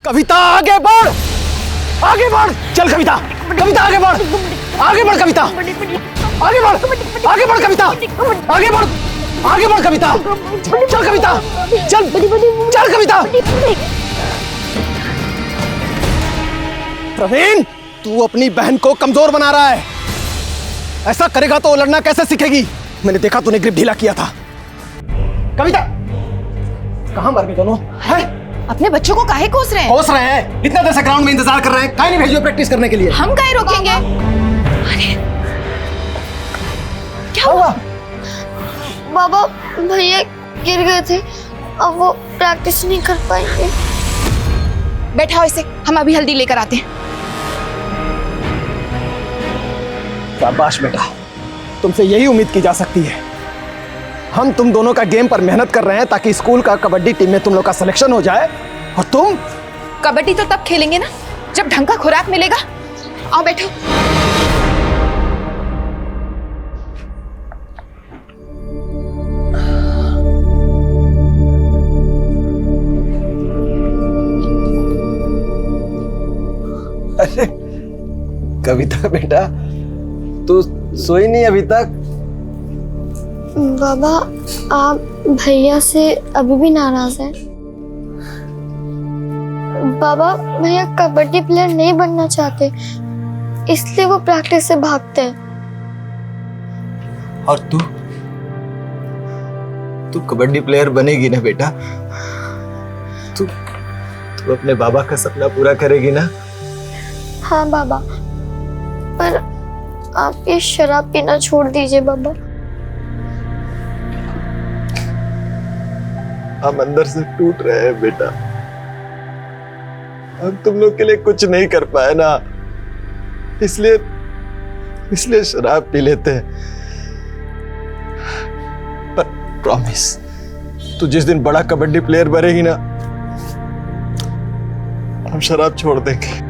कविता आगे बढ़, आगे बढ़, चल कविता, कविता आगे बढ़, आगे बढ़ कविता, आगे बढ़, आगे बढ़ कविता, आगे बढ़, आगे बढ़ कविता, चल कविता, चल, चल कविता। प्रवीण, तू अपनी बहन को कमजोर बना रहा है। ऐसा करेगा तो लड़ना कैसे सीखेगी? मैंने देखा तूने ग्रिप ढीला किया था। कविता, कहां मर गए दोनों? है? अपने बच्चों को काहे कोस रहे हैं? कोस रहे हैं? इतना देर से ग्राउंड में इंतजार कर रहे हैं, काहे नहीं भेजो प्रैक्टिस करने के लिए? हम काहे रोकेंगे? अरे क्या हुआ? बाबा, भैया गिर गए थे, अब वो प्रैक्टिस नहीं कर पाएंगे। बैठाओ इसे, हम अभी हल्दी लेकर आते हैं। शाबाश बेटा, तुमसे यही उम्मीद की जा सकती है। हम तुम दोनों का गेम पर मेहनत कर रहे हैं ताकि स्कूल का कबड्डी टीम में तुम लोग का सिलेक्शन हो जाए, और तुम कबड्डी तो तब खेलेंगे ना जब ढंग का खुराक मिलेगा। आओ बैठो। अरे कविता बेटा, तू सोई नहीं अभी तक? बाबा, आप भैया से अभी भी नाराज हैं? बाबा, भैया कबड्डी प्लेयर नहीं बनना चाहते, इसलिए वो प्रैक्टिस से भागते हैं। और तू कबड्डी प्लेयर बनेगी ना बेटा? तू अपने बाबा का सपना पूरा करेगी ना? हाँ बाबा, पर आप ये शराब पीना छोड़ दीजिए बाबा। हम अंदर से टूट रहे हैं बेटा, हम तुम लोग के लिए कुछ नहीं कर पाए ना, इसलिए शराब पी लेते हैं। पर प्रॉमिस, तू जिस दिन बड़ा कबड्डी प्लेयर बनेगी ना, हम शराब छोड़ देंगे।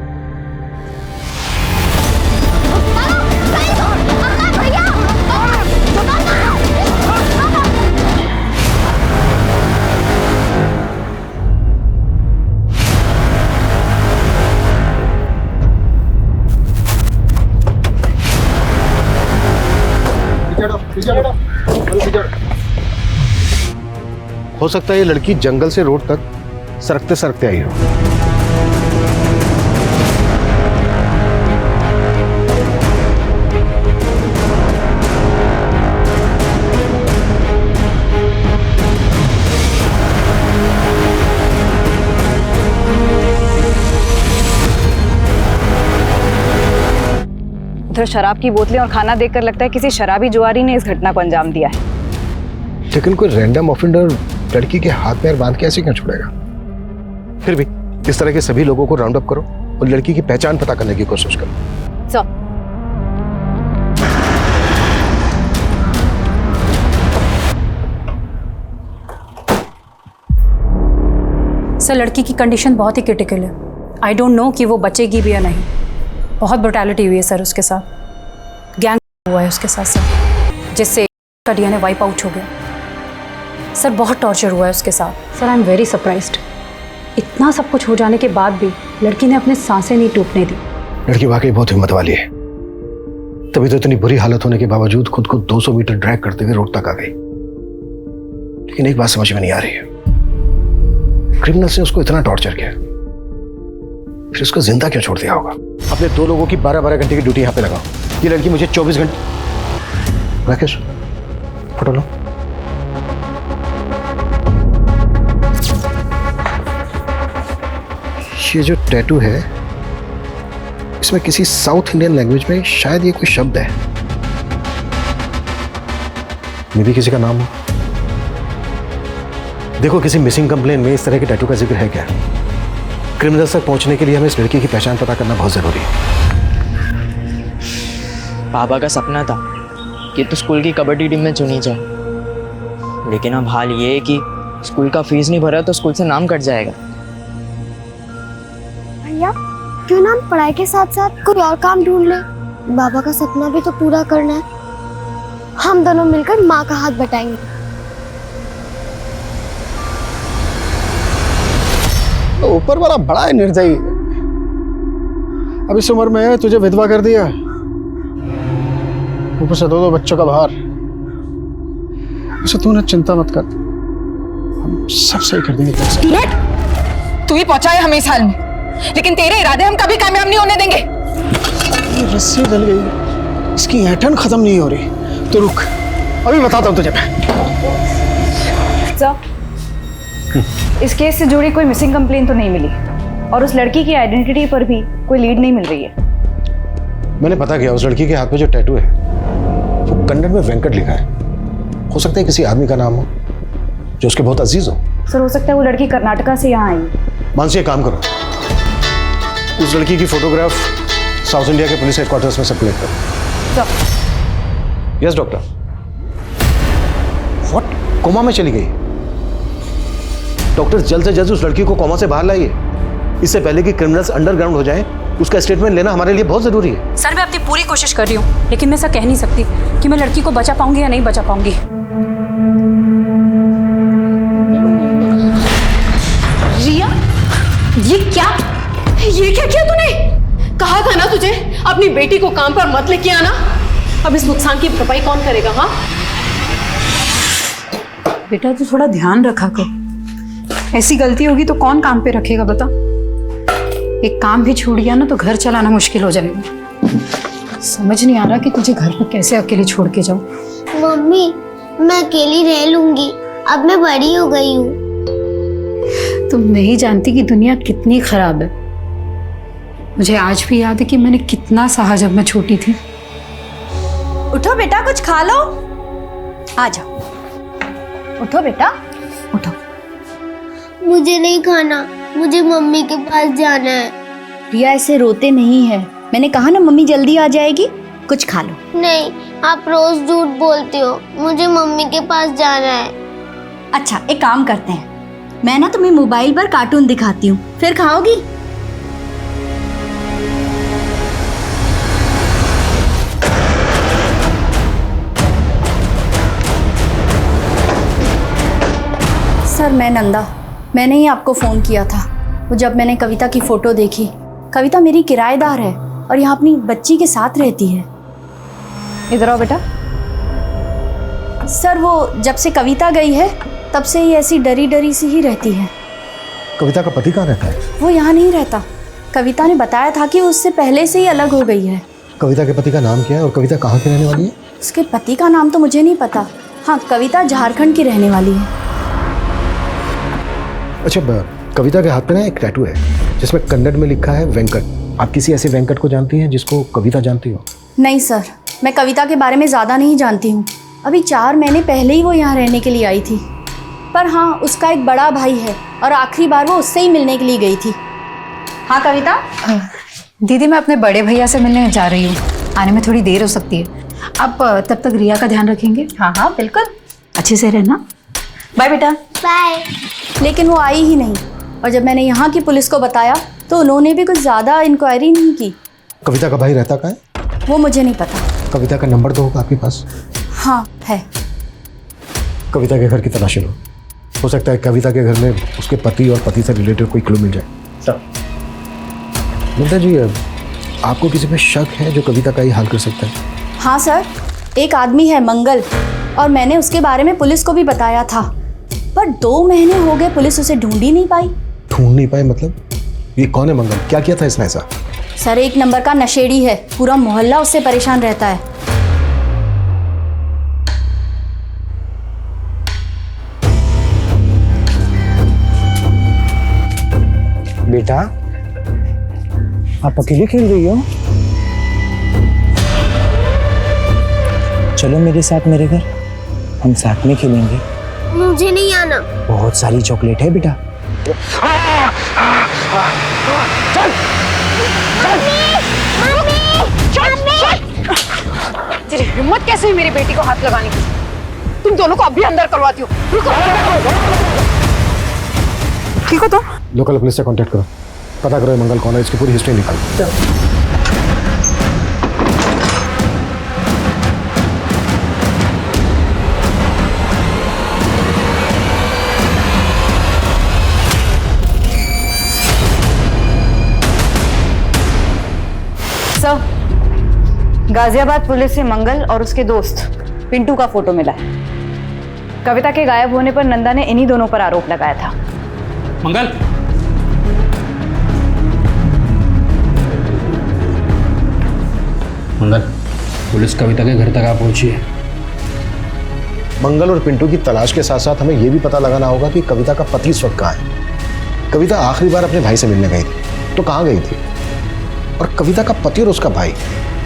हो सकता है ये लड़की जंगल से रोड तक सरकते सरकते आई हो। उधर शराब की बोतलें और खाना देखकर लगता है किसी शराबी जुआरी ने इस घटना को अंजाम दिया है। लेकिन कोई रैंडम ऑफेंडर लड़की के हाथ पैर बांध के ऐसे क्यों छोड़ेगा? फिर भी इस तरह के सभी लोगों को राउंड अप करो और लड़की की पहचान पता करने की कोशिश करो। सर, लड़की की कंडीशन बहुत ही क्रिटिकल है। आई डोंट नो कि वो बचेगी भी या नहीं। बहुत ब्रुटैलिटी हुई है सर उसके साथ, गैंग हुआ है उसके साथ सर, जिससे का डीएनए वाइप आउट हो गया। सर बहुत टॉर्चर हुआ है उसके साथ। Sir I am very surprised, इतना सब कुछ हो जाने के बाद भी लड़की ने अपने सांसें नहीं टूटने दी। लड़की वाकई बहुत हिम्मत वाली है, तभी तो इतनी बुरी हालत होने के बावजूद खुद को 200 मीटर ड्रैग करते हुए रोड तक आ गई। लेकिन एक बात समझ में नहीं आ रही है, क्रिमिनल्स ने उसको इतना टॉर्चर किया, फिर उसको जिंदा क्यों छोड़ दिया होगा? अपने 2 लोगों की 12-12 घंटे की ड्यूटी यहाँ पे लगाओ। ये लड़की मुझे 24 घंटे। राकेश, फोटो लो। ये जो टैटू है, इसमें किसी साउथ इंडियन लैंग्वेज में शायद ये कोई शब्द है, मे भी किसी का नाम हो। देखो, किसी मिसिंग कंप्लेन में इस तरह के टैटू का जिक्र है क्या? क्रिमिनल्स तक पहुंचने के लिए हमें इस लड़की की पहचान पता करना बहुत जरूरी है। पापा का सपना था कि तो स्कूल की कबड्डी टीम में चुनी जाए, लेकिन अब हाल ये है कि स्कूल का फीस नहीं भरा तो स्कूल से नाम कट जाएगा। भैया, क्यों ना हम पढ़ाई के साथ साथ कोई और काम ढूंढ ले? बाबा का सपना भी तो पूरा करना है। हम दोनों मिलकर माँ का हाथ बटाएंगे। ऊपर वाला बड़ा है निर्दयी। अब इस उम्र में तुझे विधवा कर दिया, ऊपर से दो बच्चों का भार। तू ना चिंता मत कर, हम सब सही कर देंगे तेरे साथ। तू ही पहुंचाए हमें इस हाल में, लेकिन तेरे इरादे हम कभी कामयाब नहीं होने देंगे। ये रस्सी डल गई, इसकी ऐंठन खत्म नहीं हो रही। तो रुक, अभी बताता हूँ तुझे मैं। इस केस से जुड़ी कोई मिसिंग कंप्लेन तो नहीं मिली और उस लड़की की आइडेंटिटी पर भी कोई लीड नहीं मिल रही है। मैंने पता किया, उस लड़की के हाथ में जो टैटू है वो कन्नड़ में वेंकट लिखा है। हो सकता है किसी आदमी का नाम हो जो उसके बहुत अजीज हो। सर, हो सकता है वो लड़की कर्नाटका से यहाँ आई। मानसी, एक काम करो, उस लड़की की फोटोग्राफ साउथ इंडिया के पुलिस हेडक्वार्टर्स में सर्कुलेट करो। Yes doctor. व्हाट? कोमा में चली गई? डॉक्टर, जल्द से जल्द उस लड़की को कोमा से बाहर लाइए, इससे पहले कि क्रिमिनल्स अंडरग्राउंड हो जाएं। उसका स्टेटमेंट लेना हमारे लिए बहुत जरूरी है। सर, मैं अपनी पूरी कोशिश कर रही हूँ, लेकिन मैं ऐसा कह नहीं सकती कि मैं लड़की को बचा पाऊंगी या नहीं बचा पाऊंगी। रिया, ये क्या किया तूने? कहा था ना तुझे अपनी बेटी को काम पर मत लेके आना। अब इस नुकसान की भरपाई कौन करेगा? हाँ बेटा, तू थोड़ा ध्यान रखा कर। ऐसी गलती होगी तो कौन काम पे रखेगा बता। एक काम भी छूट गया ना तो घर चलाना मुश्किल हो जाएगा। समझ नहीं आ रहा कि तुझे घर पर कैसे अकेले छोड़ के जाऊं। मम्मी, मैं अकेली रह लूंगी, अब मैं बड़ी हो गई हूँ। तुम नहीं जानती कि दुनिया कितनी खराब है। मुझे आज भी याद है कि मैंने कितना सहा जब मैं छोटी थी। उठो बेटा, कुछ खा लो। आ जाओ, उठो बेटा, उठो। मुझे नहीं खाना, मुझे मम्मी के पास जाना है। रिया, ऐसे रोते नहीं है। मैंने कहा ना मम्मी जल्दी आ जाएगी, कुछ खा लो। नहीं, आप रोज झूठ बोलते हो, मुझे मम्मी के पास जाना है। अच्छा, एक काम करते हैं, मैं ना तुम्हें मोबाइल पर कार्टून दिखाती हूँ, फिर खाओगी? सर, मैं नंदा, मैंने ही आपको फ़ोन किया था। वो जब मैंने कविता की फ़ोटो देखी, कविता मेरी किराएदार है और यहाँ अपनी बच्ची के साथ रहती है। इधर आओ बेटा। सर, वो जब से कविता गई है तब से ही ऐसी डरी डरी सी ही रहती है। कविता का पति कहाँ रहता है? वो यहाँ नहीं रहता। कविता ने बताया था कि उससे पहले से ही अलग हो गई है। कविता के पति का नाम क्या है और कविता कहाँ की रहने वाली है? उसके पति का नाम तो मुझे नहीं पता। हाँ, कविता झारखंड की रहने वाली है। अच्छा, कविता के हाथ पे ना एक टैटू है जिसमें कन्नड़ में लिखा है वेंकट। आप किसी ऐसे वेंकट को जानती हैं जिसको कविता जानती हो? नहीं सर, मैं कविता के बारे में ज़्यादा नहीं जानती हूँ। अभी 4 महीने पहले ही वो यहाँ रहने के लिए आई थी। पर हाँ, उसका एक बड़ा भाई है और आखिरी बार वो उससे ही मिलने के लिए गई थी। हाँ कविता? दीदी, मैं अपने बड़े भैया से मिलने जा रही हूँ, आने में थोड़ी देर हो सकती है। आप तब तक रिया का ध्यान रखेंगे? हाँ हाँ बिल्कुल, अच्छे से रहना। बाय बेटा। बाय। लेकिन वो आई ही नहीं, और जब मैंने यहाँ की पुलिस को बताया तो उन्होंने भी कुछ ज़्यादा इंक्वायरी नहीं की। कविता का भाई रहता कहाँ है? वो मुझे नहीं पता। कविता का नंबर तो होगा आपके पास? हाँ है। कविता के घर की तलाशी लो, हो सकता है कविता के घर में उसके पति और पति से रिलेटेड कोई क्लू मिल जाए। सर मिंटा जी, आपको किसी पे शक है जो कविता का ही हाल कर सकता है? हाँ सर, एक आदमी है मंगल, और मैंने उसके बारे में पुलिस को भी बताया था, पर 2 महीने हो गए पुलिस उसे ढूंढ ही नहीं पाई। ढूंढ नहीं पाए मतलब? ये कौन है मंगल? क्या किया था इसने ऐसा? सर, 1 नंबर का नशेड़ी है, पूरा मोहल्ला उससे परेशान रहता है। बेटा, आप अकेले खेल रही हो? चलो मेरे साथ मेरे घर, हम साथ में खेलेंगे। मुझे नहीं आना। बहुत सारी चॉकलेट है बेटा। तेरी हिम्मत कैसे हुई मेरी बेटी को हाथ लगाने की? तुम दोनों को अभी अंदर करवाती हो। रुको। ठीक हो तुम? लोकल पुलिस से कांटेक्ट करो, पता करो ये मंगल कौन है, इसकी पूरी हिस्ट्री निकालो। सर, गाजियाबाद पुलिस से मंगल और उसके दोस्त पिंटू का फोटो मिला है। कविता के गायब होने पर नंदा ने इन्हीं दोनों पर आरोप लगाया था। मंगल, मंगल, पुलिस कविता के घर तक आ पहुंची है। मंगल और पिंटू की तलाश के साथ साथ हमें यह भी पता लगाना होगा कि कविता का पति इस वक्त कहाँ है। कविता आखिरी बार अपने भाई से मिलने गई थी तो कहाँ गई थी, और कविता का पति और उसका भाई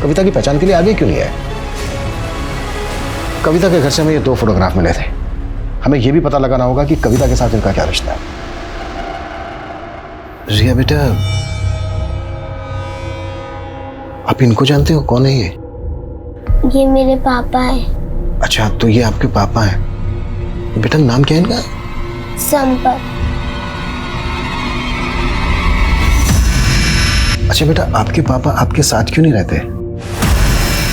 कविता की पहचान के लिए आगे क्यों नहीं आए। कविता के घर से हमें ये 2 फोटोग्राफ मिले थे। हमें यह भी पता लगाना होगा कि कविता के साथ इनका क्या रिश्ता है। रिया बेटा, आप इनको जानते हो? कौन है ये मेरे पापा है। अच्छा, तो ये आपके पापा हैं। बेटा नाम क्या है इनका? संपत। अच्छा बेटा, आपके पापा आपके साथ क्यों नहीं रहते?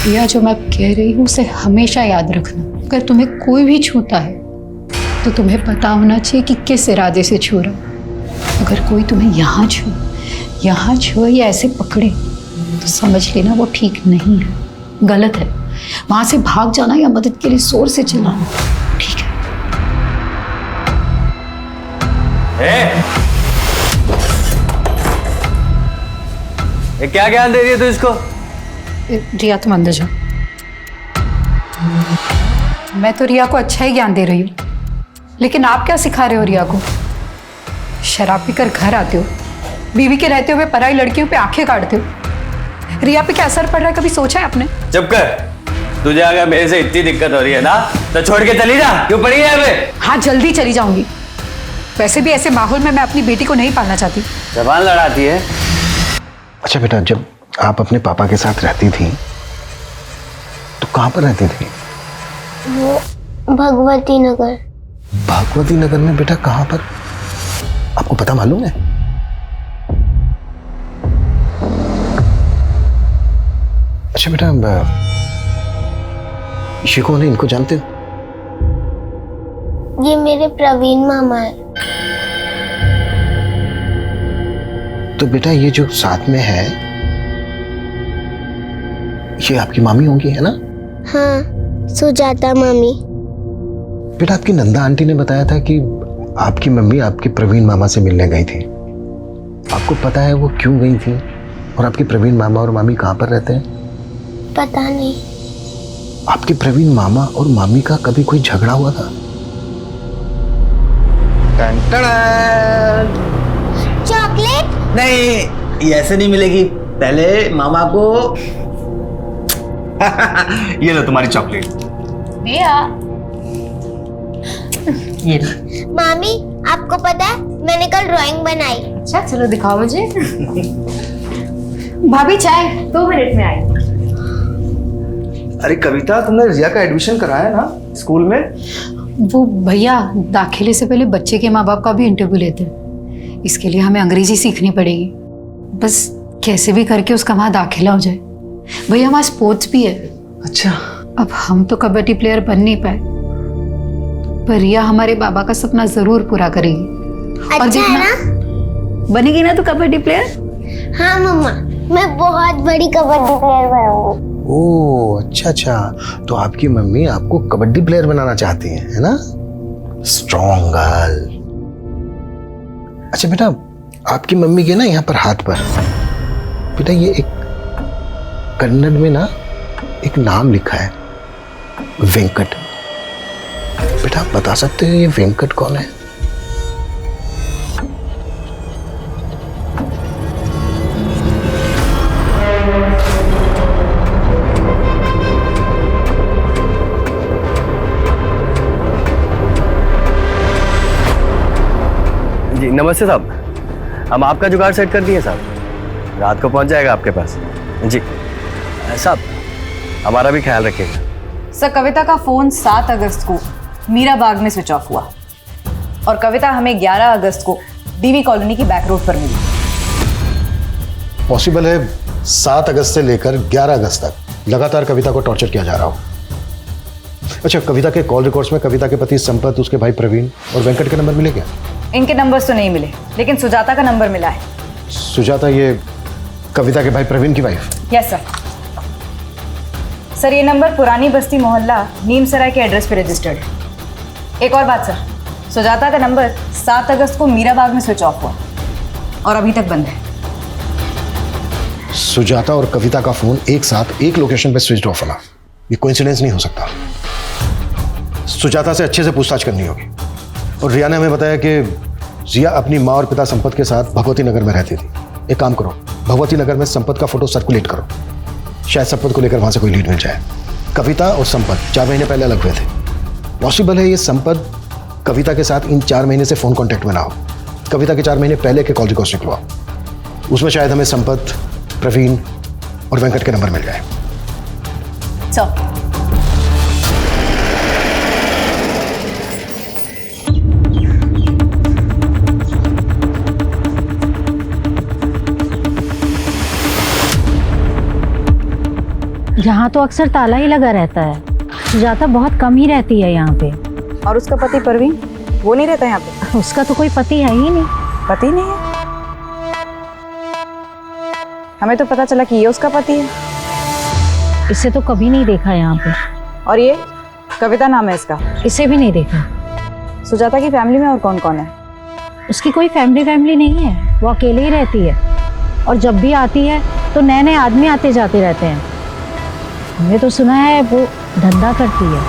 रिया, जो मैं कह रही हूँ उसे हमेशा याद रखना। अगर तुम्हें कोई भी छूता है तो तुम्हें पता होना चाहिए कि किस इरादे से छू रहा। अगर कोई तुम्हें यहाँ छुए या ऐसे पकड़े तो समझ लेना वो ठीक नहीं है, गलत है। वहां से भाग जाना या मदद के लिए जोर से चिल्लाना ठीक है। ये क्या ज्ञान दे रही है तू इसको? रिया, तुम अंदर जाओ। मैं तो रिया को अच्छा ही ज्ञान दे रही हूँ, लेकिन आप क्या सिखा रहे हो रिया को? शराब पीकर घर आते हो, बीवी के रहते हुए पराई लड़कियों पे आंखें काटते हो। रिया पे क्या असर पड़ रहा है, कभी सोचा है आपने? चुप कर। तुझे अगर मेरे से इतनी दिक्कत हो रही है ना तो छोड़ के चली जा। क्यों पड़ी है यहाँ पे? हाँ, जल्दी चली जाऊंगी। वैसे भी ऐसे माहौल में मैं अपनी बेटी को नहीं पालना चाहती। जबान लड़ाती है। अच्छा बेटा, जब आप अपने पापा के साथ रहती थी तो कहाँ पर रहती थी? वो भगवती नगर। भगवती नगर में बेटा कहाँ पर? आपको पता मालूम है? अच्छा बेटा, ये कौन है? इनको जानते हो? ये मेरे प्रवीण मामा है। तो बेटा ये जो साथ में है ये आपकी मामी होंगी, है ना? हाँ, सुजाता मामी। बेटा आपकी नंदा आंटी ने बताया था कि आपकी मम्मी आपके प्रवीण मामा से मिलने गई थी। आपको पता है वो क्यों गई थी, और आपके प्रवीण मामा और मामी कहाँ पर रहते हैं? पता नहीं। आपके प्रवीण मामा और मामी का कभी कोई झगड़ा हुआ था? चॉकलेट? नहीं, ये ऐसे नहीं मिलेगी। पहले मामा को ये लो तुम्हारी चॉकलेट। ये मामी, आपको पता है मैंने कल ड्राइंग बनाई। अच्छा, चलो दिखाओ मुझे। भाभी चाय 2 मिनट में आई। अरे कविता, तुमने रिया का एडमिशन कराया ना स्कूल में? वो भैया दाखिले से पहले बच्चे के माँ बाप का भी इंटरव्यू लेते हैं। इसके लिए हमें अंग्रेजी सीखनी पड़ेगी। बस कैसे भी करके उसका वहाँ दाखिला हो जाए। भैया हमारा स्पोर्ट्स भी है। अच्छा। अब हम तो कबड्डी प्लेयर बन नहीं पाए, पर रिया हमारे बाबा का सपना जरूर पूरा करेगी। और अच्छा है ना? बनेगी ना तो कबड्डी प्लेयर? हाँ मम्मा, मैं बहुत बड़ी कबड्डी प्लेयर बनूंगी। ओह अच्छा, तो आपकी मम्मी आपको कबड्डी प्लेयर बनाना चाहती है ना? Strong girl. अच्छा बेटा, आपकी मम्मी के ना यहाँ पर हाथ पर बेटा ये एक कन्नड़ में ना एक नाम लिखा है, वेंकट। बेटा आप बता सकते हो ये वेंकट कौन है? जी नमस्ते साहब, हम आपका जुगाड़ सेट कर दिए साहब। रात को पहुंच जाएगा आपके पास। जी साहब, हमारा भी ख्याल रखिएगा। सर, कविता का फोन 7 अगस्त को मीरा बाग में स्विच ऑफ हुआ और कविता हमें 11 अगस्त को डीवी कॉलोनी की बैक रोड पर मिली। पॉसिबल है 7 अगस्त से लेकर 11 अगस्त तक लगातार कविता को टॉर्चर किया जा रहा हो। अच्छा, कविता के कॉल रिकॉर्ड्स में कविता के पति संपत, उसके भाई प्रवीण और वेंकट के नंबर मिले क्या? इनके नंबर्स तो नहीं मिले, लेकिन सुजाता का नंबर मिला है। सुजाता ये कविता के भाई प्रवीण की वाइफ? Yes sir. सर ये नंबर पुरानी बस्ती मोहल्ला नीमसराय के एड्रेस पे रजिस्टर्ड है। एक और बात सर, सुजाता का नंबर 7 अगस्त को मीराबाग में स्विच ऑफ हुआ और अभी तक बंद है। सुजाता और कविता का फोन एक साथ एक लोकेशन पे स्विच ऑफ होना, ये कोइंसिडेंस नहीं हो सकता। सुजाता से अच्छे से पूछताछ करनी होगी। और रिया ने हमें बताया कि जिया अपनी माँ और पिता संपत के साथ भगवती नगर में रहती थी। एक काम करो, भगवती नगर में संपत का फोटो सर्कुलेट करो, शायद संपत को लेकर वहां से कोई लीड मिल जाए। कविता और संपत 4 महीने पहले अलग हुए थे। पॉसिबल है ये संपत कविता के साथ इन 4 महीने से फोन कांटेक्ट में ना हो। कविता के 4 महीने पहले के कॉल रिकॉर्ड्स निकलवाओ, उसमें शायद हमें संपत, प्रवीण और वेंकट के नंबर मिल जाए। सर यहाँ तो अक्सर ताला ही लगा रहता है। सुजाता बहुत कम ही रहती है यहाँ पे। और उसका पति परवीन, वो नहीं रहता यहाँ पे? उसका तो कोई पति है ही नहीं। पति नहीं है? हमें तो पता चला कि ये उसका पति है। इसे तो कभी नहीं देखा यहाँ पे। और ये कविता नाम है इसका? इसे भी नहीं देखा। सुजाता की फैमिली में और कौन कौन है? उसकी कोई फैमिली नहीं है, वो अकेले ही रहती है। और जब भी आती है तो नए नए आदमी आते जाते रहते हैं। हमने तो सुना है वो धंधा करती है।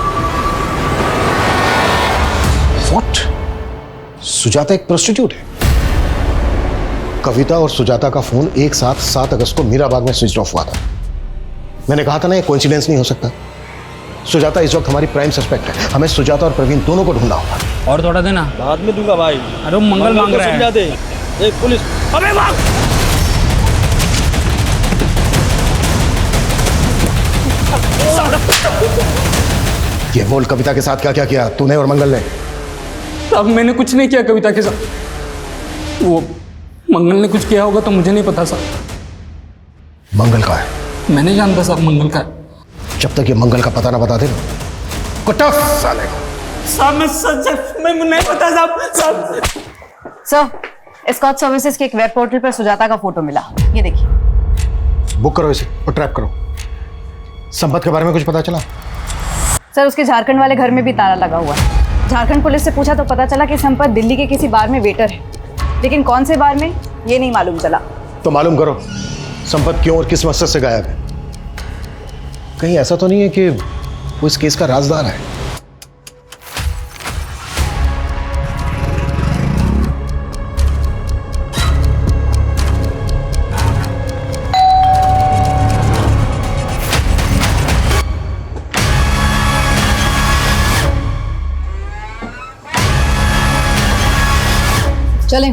What? सुजाता एक प्रोस्टिट्यूट है? कविता और सुजाता का फोन एक साथ 7 अगस्त को मीराबाग में स्विच ऑफ हुआ था। मैंने कहा था ना, ये कोइंसिडेंस नहीं हो सकता। सुजाता इस वक्त हमारी प्राइम सस्पेक्ट है। हमें सुजाता और प्रवीण दोनों को ढूंढना होगा। और थोड़ा देना, बाद में दूंगा भाई। अरे मंगल मांग रहा है। समझा दे। एक पुलिस, अबे भाग। ये बोल, कविता के साथ क्या क्या किया तूने और मंगल ने? साहब मैंने कुछ नहीं किया कविता के साथ। वो मंगल ने कुछ किया होगा तो मुझे नहीं पता साहब। मंगल का है? मैं नहीं जानता साहब मंगल का है। जब तक ये मंगल का पता ना बता दे कुटफ साले। साहब मैं नहीं पता साहब। सर स्कॉच सर्विसेज के एक वेब पोर्टल पर सुजाता का फोटो मिला, ये देखिए। बुक करो इसे और ट्रैप करो। संपत के बारे में कुछ पता चला? सर उसके झारखंड वाले घर में भी ताला लगा हुआ है। झारखंड पुलिस से पूछा तो पता चला कि संपत दिल्ली के किसी बार में वेटर है, लेकिन कौन से बार में ये नहीं मालूम चला। तो मालूम करो संपत क्यों और किस मकसद से गायब है। कहीं ऐसा तो नहीं है कि वो इस केस का राजदार है? चलें।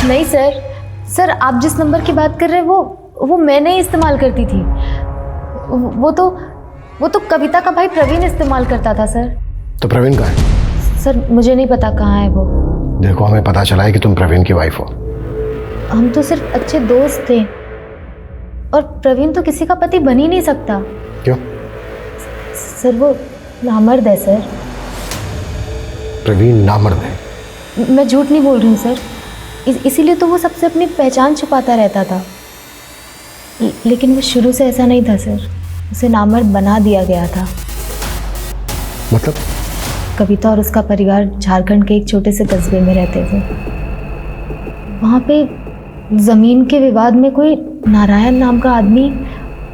नहीं सर, आप जिस नंबर की बात कर रहे हैं वो मैं नहीं इस्तेमाल करती थी। वो तो कविता का भाई प्रवीण इस्तेमाल करता था सर। तो प्रवीण कहाँ है? सर मुझे नहीं पता कहाँ है वो। देखो हमें पता चला है कि तुम प्रवीण की वाइफ हो। हम तो सिर्फ अच्छे दोस्त थे और प्रवीण तो किसी का पति बन ही नहीं सकता। क्यों? सर वो नामर्द है सर। प्रवीण नामर्द है? मैं झूठ नहीं बोल रही हूँ सर, इसीलिए तो वो सबसे अपनी पहचान छुपाता रहता था। लेकिन वो शुरू से ऐसा नहीं था सर, उसे नामर्द बना दिया गया था। मतलब? कविता और उसका परिवार झारखंड के एक छोटे से कस्बे में रहते थे। वहाँ पे ज़मीन के विवाद में कोई नारायण नाम का आदमी,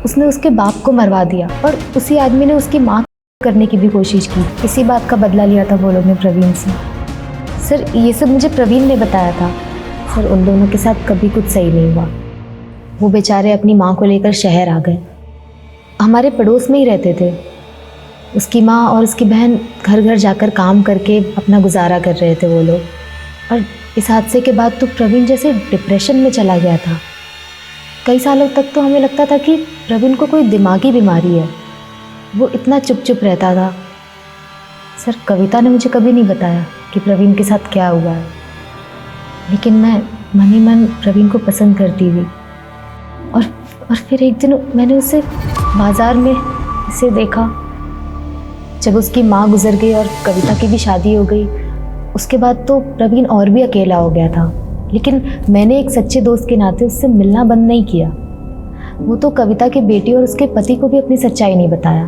उसने उसके बाप को मरवा दिया और उसी आदमी ने उसकी माँ करने की भी कोशिश की। इसी बात का बदला लिया था वो लोग ने प्रवीण से। सर ये सब मुझे प्रवीण ने बताया था। सर उन दोनों के साथ कभी कुछ सही नहीं हुआ। वो बेचारे अपनी माँ को लेकर शहर आ गए। हमारे पड़ोस में ही रहते थे। उसकी माँ और उसकी बहन घर घर जाकर काम करके अपना गुजारा कर रहे थे वो लोग। और इस हादसे के बाद तो प्रवीण जैसे डिप्रेशन में चला गया था। कई सालों तक तो हमें लगता था कि प्रवीण को कोई दिमागी बीमारी है। वो इतना चुप चुप रहता था। सर कविता ने मुझे कभी नहीं बताया कि प्रवीण के साथ क्या हुआ है, लेकिन मैं मन ही मन प्रवीण को पसंद करती थी। और फिर एक दिन मैंने उसे बाज़ार में इसे देखा। जब उसकी माँ गुजर गई और कविता की भी शादी हो गई, उसके बाद तो प्रवीण और भी अकेला हो गया था। लेकिन मैंने एक सच्चे दोस्त के नाते उससे मिलना बंद नहीं किया। वो तो कविता के बेटी और उसके पति को भी अपनी सच्चाई नहीं बताया।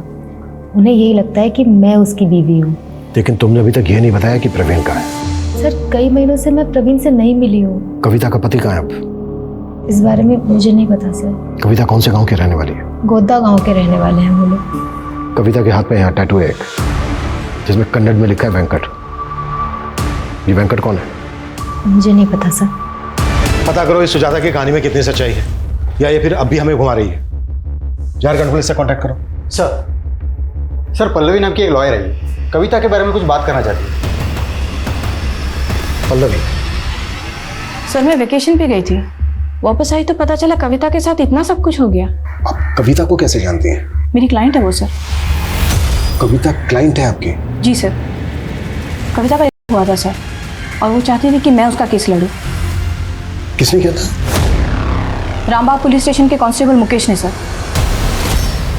उन्हें यही लगता है कि मैं उसकी बीवी हूँ। लेकिन तुमने अभी तक यह नहीं बताया कि प्रवीण कहाँ है। सर, कई महीनों से मैं प्रवीण से नहीं मिली हूँ। कविता का पति कहाँ है अब? इस बारे में मुझे नहीं पता सर। कविता कौन से गांव की रहने वाली है? गोदा गांव के रहने वाले हैं वो लोग। कविता के हाथ में यहाँ टैटू है एक, जिसमें कन्नड़ में लिखा है वेंकट। ये वेंकट कौन है? मुझे नहीं पता सर। पता करो इस सुजाता की कहानी में कितनी सच्चाई है, या ये फिर अब भी हमें घुमा रही है। झारखंड पुलिस से कांटेक्ट करो। सर पल्लवी नाम की एक लॉयर है, कविता के बारे में कुछ बात करना चाहती है। पल्लवी? सर मैं वेकेशन पे गई थी, वापस आई तो पता चला कविता के साथ इतना सब कुछ हो गया। आप कविता को कैसे जानती हैं? मेरी क्लाइंट है वो सर। कविता क्लाइंट है आपकी? जी सर। कविता का हुआ था सर, और वो चाहती थी कि मैं उसका केस लड़ूं। किसने किया था? रामबाग पुलिस स्टेशन के कांस्टेबल मुकेश ने सर।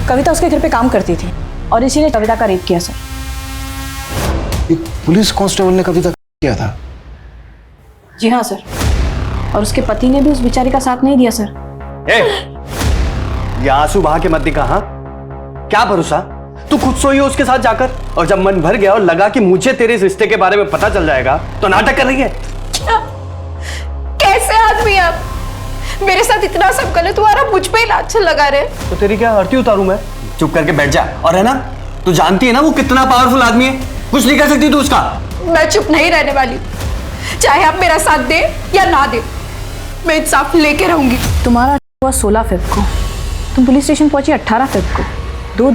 कविता उसके घर पे काम करती थी और इसी ने कविता का रेप किया सर। एक पुलिस कांस्टेबल ने कविता किया था? जी हाँ सर, और उसके पति ने भी उस बेचारी का साथ नहीं दिया सर। ये आंसू बहा के मत दिखा। हाँ, क्या भरोसा तू खुद सोई हो उसके साथ जाकर, और जब मन भर गया और लगा कि मुझे तेरे इस रिश्ते के बारे में पता चल जाएगा तो नाटक कर रही है। कैसे आदमी आप? मेरे साथ इतना सब गलत हुआ और मुझ पे ही लांछन लगा रहे। तो तेरी क्या आरती उतारूं मैं? चुप करके बैठ जा। और है ना, तू जानती है ना वो कितना पावरफुल आदमी है, कुछ नहीं कर सकती तू उसका। मैं चुप नहीं रहने वाली, चाहे आप मेरा साथ दे या ना दे, मैं इंसाफ लेके रहूंगी। तुम्हारा हुआ 16 फेब को, तुम पुलिस स्टेशन पहुंची 18 फेब को। 2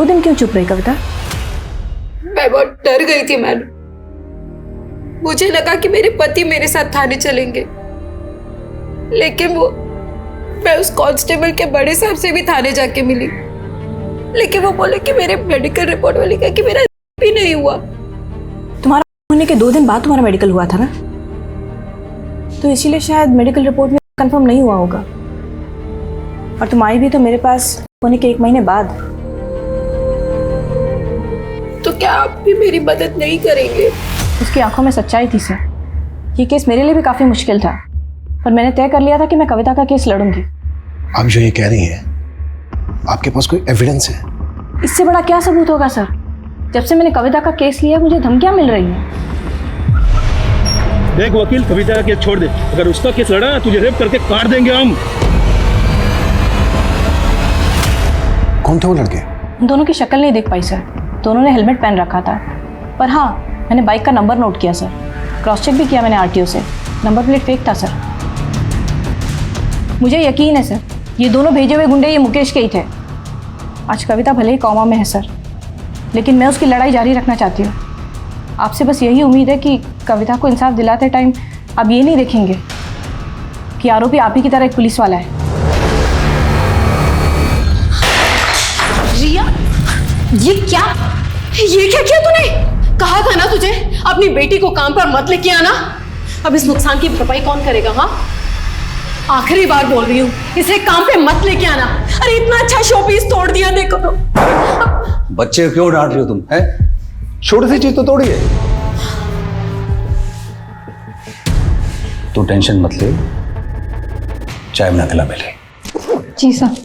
दिन क्यों चुप रही कविता? मैं बहुत डर गई थी मैडम। मुझे लगा कि मेरे पति मेरे साथ थाने चलेंगे, लेकिन मैं उस कांस्टेबल के बड़े साहब से भी थाने जाके मिली, लेकिन वो बोले कि मेरे मेडिकल रिपोर्ट वाली का कि मेरा भी नहीं हुआ। तुम्हारा होने के 2 दिन बाद तुम्हारा मेडिकल हुआ था ना, तो इसीलिए शायद मेडिकल रिपोर्ट में कंफर्म नहीं हुआ होगा। और तुम आई भी तो मेरे पास होने के 1 महीने बाद। तो क्या आप भी मेरी मदद नहीं करेंगे? उसकी आंखों में सच्चाई थी सर। ये केस मेरे लिए भी काफी मुश्किल था, पर मैंने तय कर लिया था कि मैं कविता का केस लड़ूंगी। आप जो ये कह रही हैं, आपके पास कोई एविडेंस है? इससे बड़ा क्या सबूत होगा सर? जब से मैंने कविता का केस लिया मुझे धमकियां मिल रही हैं। देख वकील, कविता का केस छोड़ दे, अगर उसका केस लड़ा तुझे रेप करके काट देंगे हम। कौन थे वो लड़के? उन दोनों की शक्ल नहीं देख पाई सर, दोनों ने हेलमेट पहन रखा था। पर हाँ, मैंने बाइक का नंबर नोट किया सर, क्रॉस चेक भी किया मैंने आरटीओ से, नंबर प्लेट फेक था सर। मुझे यकीन है सर, ये दोनों भेजे हुए गुंडे ये मुकेश के ही थे। आज कविता भले ही कॉमा में है सर, लेकिन मैं उसकी लड़ाई जारी रखना चाहती हूँ। आपसे बस यही उम्मीद है कि कविता को इंसाफ दिलाते टाइम आप ये नहीं देखेंगे कि आरोपी आप ही की तरह एक पुलिस वाला है। रिया, ये क्या किया तूने? कहा था ना तुझे अपनी बेटी को काम पर मत लेके आना। अब इस नुकसान की भरपाई कौन करेगा? हाँ, आखिरी बार बोल रही हूँ, इसे काम पे मत लेके आना। अरे इतना अच्छा शोपीस तोड़ दिया, देखो तो। बच्चे क्यों डांट रही हो तुम? है छोटी सी चीज तो तोड़ी है। तू टेंशन मत ले, चाय बना के ला पहले। जी सर।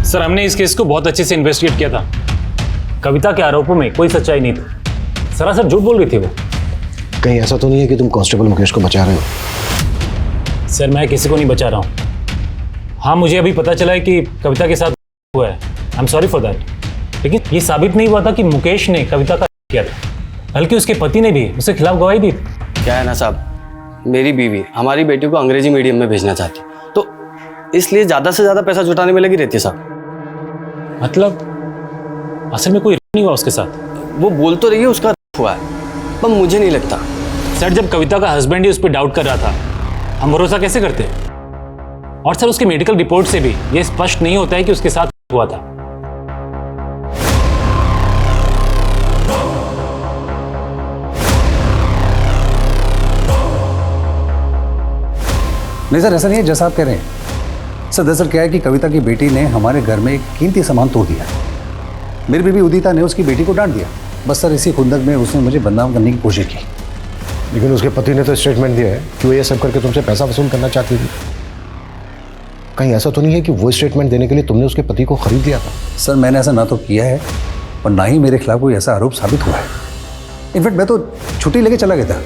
सर, हमने इस केस को बहुत अच्छे से इन्वेस्टिगेट किया था। कविता के आरोपों में कोई सच्चाई नहीं थी, सरासर झूठ बोल रही थी वो। कहीं ऐसा तो नहीं है कि तुम कांस्टेबल मुकेश को बचा रहे हो? सर, मैं किसी को नहीं बचा रहा हूँ। हाँ, मुझे अभी पता चला है कि कविता के साथ हुआ है, I am sorry for that. लेकिन ये साबित नहीं हुआ था कि मुकेश ने कविता का किया था, बल्कि उसके पति ने भी उसके खिलाफ गवाही दी। क्या है ना साहब, मेरी बीवी हमारी बेटी को अंग्रेजी मीडियम में भेजना चाहती, तो इसलिए ज़्यादा से ज़्यादा पैसा जुटाने में लगी रहती है साहब। मतलब असल में कोई नहीं हुआ उसके साथ? वो बोल तो रही है उसका हुआ है, पर मुझे नहीं लगता। सर, जब कविता का हस्बैंड ही उस पर डाउट कर रहा था, हम भरोसा कैसे करते? और सर, उसके मेडिकल रिपोर्ट से भी ये स्पष्ट नहीं होता है कि उसके साथ हुआ था। नहीं सर, ऐसा नहीं है जैसा आप कह रहे हैं। सर दरअसल क्या है कि कविता की बेटी ने हमारे घर में एक कीमती सामान तोड़ दिया। मेरी बीवी उदिता ने उसकी बेटी को डांट दिया। बस सर, इसी खुंदक में उसने मुझे बदनाम करने की कोशिश की। लेकिन उसके पति ने तो स्टेटमेंट दिया है कि वो ये सब करके तुमसे पैसा वसूल करना चाहती थी। कहीं ऐसा तो नहीं है कि वो स्टेटमेंट देने के लिए तुमने उसके पति को खरीद लिया था? सर मैंने ऐसा ना तो किया है और ना ही मेरे खिलाफ कोई ऐसा आरोप साबित हुआ है। इनफैक्ट मैं तो छुट्टी लेके चला गया था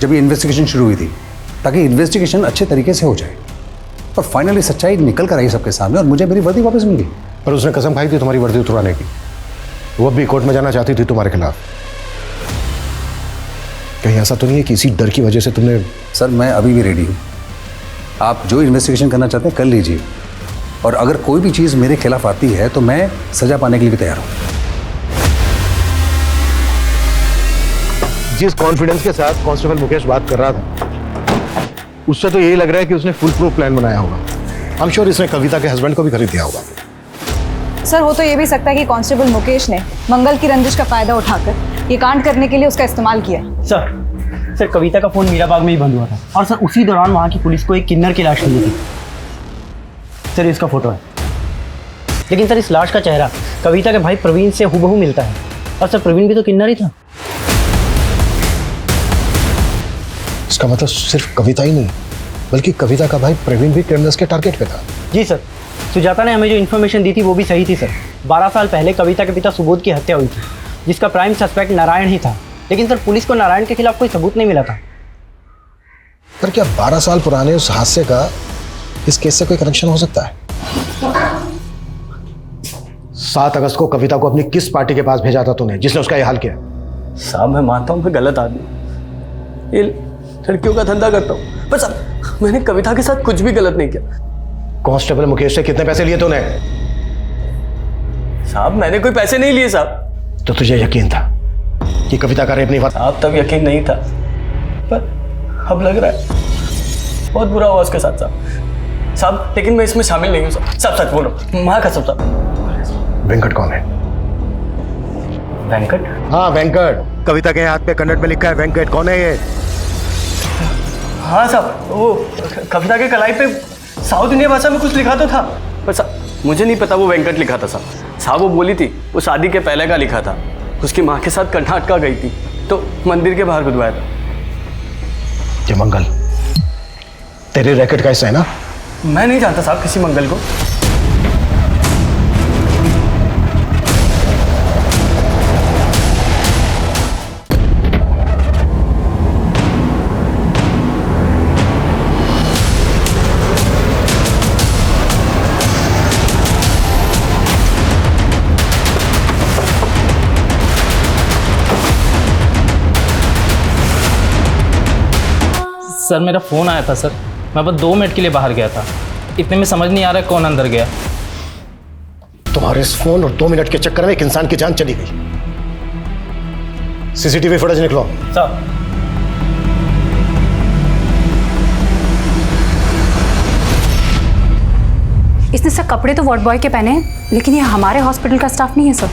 जब ये इन्वेस्टिगेशन शुरू हुई थी, ताकि इन्वेस्टिगेशन अच्छे तरीके से हो जाए। और फाइनली सच्चाई निकल कर आई सबके सामने और मुझे मेरी वर्दी वापस मिल गई। पर उसने कसम खाई थी तुम्हारी वर्दी उतरवाने की। वो भी कोर्ट में जाना चाहती थी तुम्हारे खिलाफ। कहीं ऐसा तो नहीं है कि इसी डर की वजह से तुमने? सर मैं अभी भी रेडी हूँ। आप जो इन्वेस्टिगेशन करना चाहते हैं कर लीजिए, और अगर कोई भी चीज़ मेरे खिलाफ आती है तो मैं सजा पाने के लिए भी तैयार हूँ। जिस कॉन्फिडेंस के साथ कांस्टेबल मुकेश बात कर रहा था, उससे तो यही लग रहा है कि उसने फुल प्रूफ प्लान बनाया होगा। आई एम श्योर इसने कविता के हस्बैंड को भी खरीद दिया होगा। सर हो तो ये भी सकता है कि कांस्टेबल मुकेश ने मंगल की रंजिश का फायदा उठाकर ये कांड करने के लिए उसका इस्तेमाल किया। सर कविता का फोन मीराबाग में ही बंद हुआ था और सर उसी दौरान वहाँ की पुलिस को एक किन्नर की लाश मिली थी। सर इसका फोटो है, लेकिन सर इस लाश का चेहरा कविता के भाई प्रवीण से हूबहू मिलता है। और सर प्रवीण भी तो किन्नर ही था। इसका मतलब सिर्फ कविता ही नहीं, बल्कि कविता का भाई प्रवीण भी क्रिमिनल्स के टारगेट पे था। जी सर, सुजाता ने हमें जो इन्फॉर्मेशन दी थी वो भी सही थी सर। 12 साल पहले कविता के पिता सुबोध की हत्या हुई थी, जिसका प्राइम सस्पेक्ट नारायण ही था। लेकिन सर पुलिस को नारायण के खिलाफ कोई सबूत नहीं मिला था। पर क्या 12 साल पुराने उस हादसे का इस केस से कोई कनेक्शन हो सकता है? 7 अगस्त को कविता को अपनी किस पार्टी के पास भेजा था तूने जिसने उसका यह हाल किया? साहब मैं मानता हूँ मैं गलत आदमी, ये लड़कियों का धंधा करता हूँ, पर साहब मैंने कविता के साथ कुछ भी गलत नहीं किया। कांस्टेबल मुकेश से कितने पैसे लिए तूने? साहब मैंने कोई पैसे नहीं लिए साहब। तो तुझे यकीन था कि कविता का रेप नहीं हुआ? साहब तब यकीन नहीं था, पर अब लग रहा है बहुत बुरा हुआ उसके साथ साहब। लेकिन मैं इसमें शामिल नहीं हूँ साहब, सच बोलो माँ कसम साहब। वेंकट कौन है? वेंकट? हाँ वेंकट, कविता के हाथ पे कन्नड़ में लिखा है वेंकट। कौन है ये? हाँ साहब वो कविता के कलाई पे साउथ इंडिया भाषा में कुछ लिखा तो था, पर साहब मुझे नहीं पता वो वेंकट लिखा था साहब। साहब वो बोली थी वो शादी के पहले का लिखा था, उसकी माँ के साथ कर्नाटका गई थी तो मंदिर के बाहर बुधवाया था। ये मंगल तेरे रैकेट का हिस्सा है ना? मैं नहीं जानता साहब किसी मंगल को। सर मेरा फ़ोन आया था सर, मैं बस 2 मिनट के लिए बाहर गया था, इतने में समझ नहीं आ रहा है कौन अंदर गया। तुम्हारे इस फोन और 2 मिनट के चक्कर में एक इंसान की जान चली गई। सीसीटीवी फुटेज निकलो। सर इसने सर कपड़े तो वार्ड बॉय के पहने हैं, लेकिन ये हमारे हॉस्पिटल का स्टाफ नहीं है सर।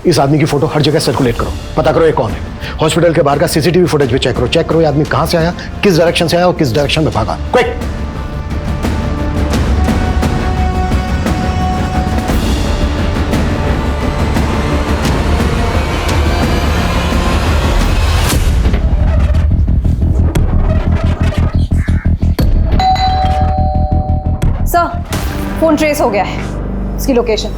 इस आदमी की फोटो हर जगह सर्कुलेट करो, पता करो ये कौन है। हॉस्पिटल के बाहर का सीसीटीवी फुटेज भी चेक करो ये आदमी कहां से आया, किस डायरेक्शन से आया और किस डायरेक्शन में भागा। क्विक! सर फोन ट्रेस हो गया है, उसकी लोकेशन।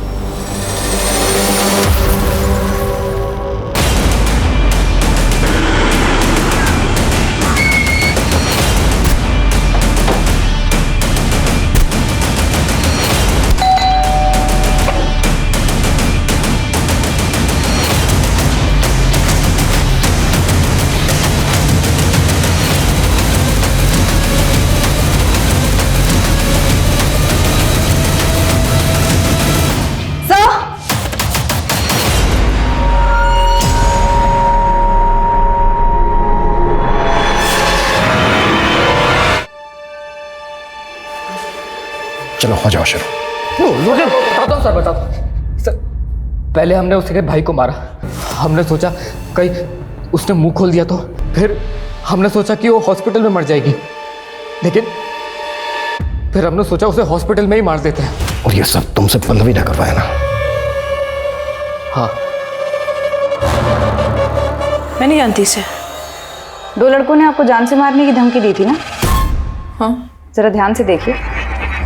चलो हो जाओ शुरू। बताता हूँ सर, बताता हूँ सर। पहले हमने उसके भाई को मारा, हमने सोचा कहीं उसने मुंह खोल दिया तो, फिर हमने सोचा कि वो हॉस्पिटल में मर जाएगी, लेकिन फिर हमने सोचा उसे हॉस्पिटल में ही मार देते हैं। और ये सब तुमसे पल्लवी ना कर पाया ना? हाँ। मैं नहीं जानती इसे। 2 लड़कों ने आपको जान से मारने की धमकी दी थी ना? हाँ। जरा ध्यान से देखिए,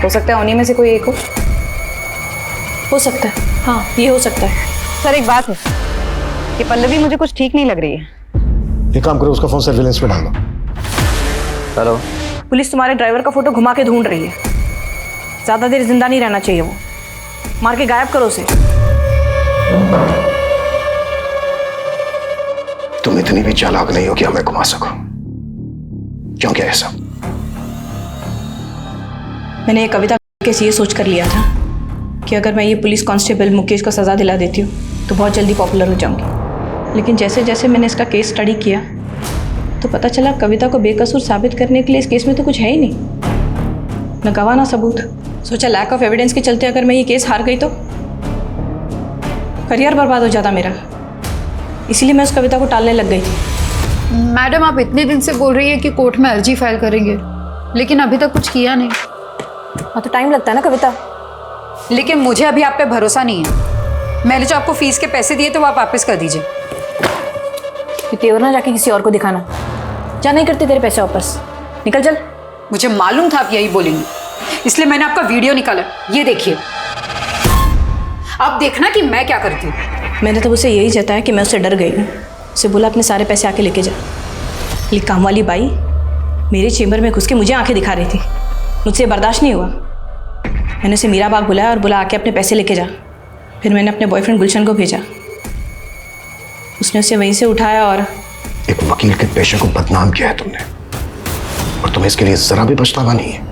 हो सकता है उन्हीं में से कोई एक हो सकता है। हाँ, ये हो सकता है। सर एक बात है कि पल्लवी मुझे कुछ ठीक नहीं लग रही है। एक काम करो, उसका फोन सर्विलेंस पे डाल दो। हेलो। पुलिस तुम्हारे ड्राइवर का फोटो घुमा के ढूंढ रही है। ज्यादा देर जिंदा नहीं रहना चाहिए, वो मार के गायब करो उसे। तुम इतनी भी चालाक नहीं हो कि हमें घुमा सको। क्यों क्या है सब? मैंने ये कविता केस ये सोच कर लिया था कि अगर मैं ये पुलिस कांस्टेबल मुकेश को सजा दिला देती हूँ तो बहुत जल्दी पॉपुलर हो जाऊंगी। लेकिन जैसे जैसे मैंने इसका केस स्टडी किया तो पता चला कविता को बेकसूर साबित करने के लिए इस केस में तो कुछ है ही नहीं, न गवाह ना सबूत। सोचा लैक ऑफ एविडेंस के चलते अगर मैं ये केस हार गई तो करियर बर्बाद हो जाता मेरा। इसीलिए मैं उस कविता को टालने लग गई थी। मैडम, आप इतने दिन से बोल रही है कि कोर्ट में अर्जी फाइल करेंगे, लेकिन अभी तक कुछ किया नहीं। हाँ तो टाइम लगता है ना कविता। लेकिन मुझे अभी आप पे भरोसा नहीं है। मैंने जो आपको फीस के पैसे दिए तो वो आप वापस कर दीजिए। तेवर ना जाके किसी और को दिखाना, जा नहीं करते तेरे पैसे वापस, निकल चल। मुझे मालूम था आप यही बोलेंगे, इसलिए मैंने आपका वीडियो निकाला, ये देखिए। अब देखना कि मैं क्या करती हूँ। मैंने तो उसे यही जताया कि मैं उससे डर गई हूँ। उसे बोला अपने सारे पैसे आके लेके जा। लेकिन काम वाली बाई मेरे चेम्बर में घुस के मुझे आंखें दिखा रही थी। मुझसे बर्दाश्त नहीं हुआ। मैंने उसे मीरा बाग बुलाया और बोला आके अपने पैसे लेके जा। फिर मैंने अपने बॉयफ्रेंड गुलशन को भेजा। उसने उसे वहीं से उठाया और एक वकील के पेशे को बदनाम किया है तुमने, और तुम्हें इसके लिए जरा भी पछतावा नहीं है।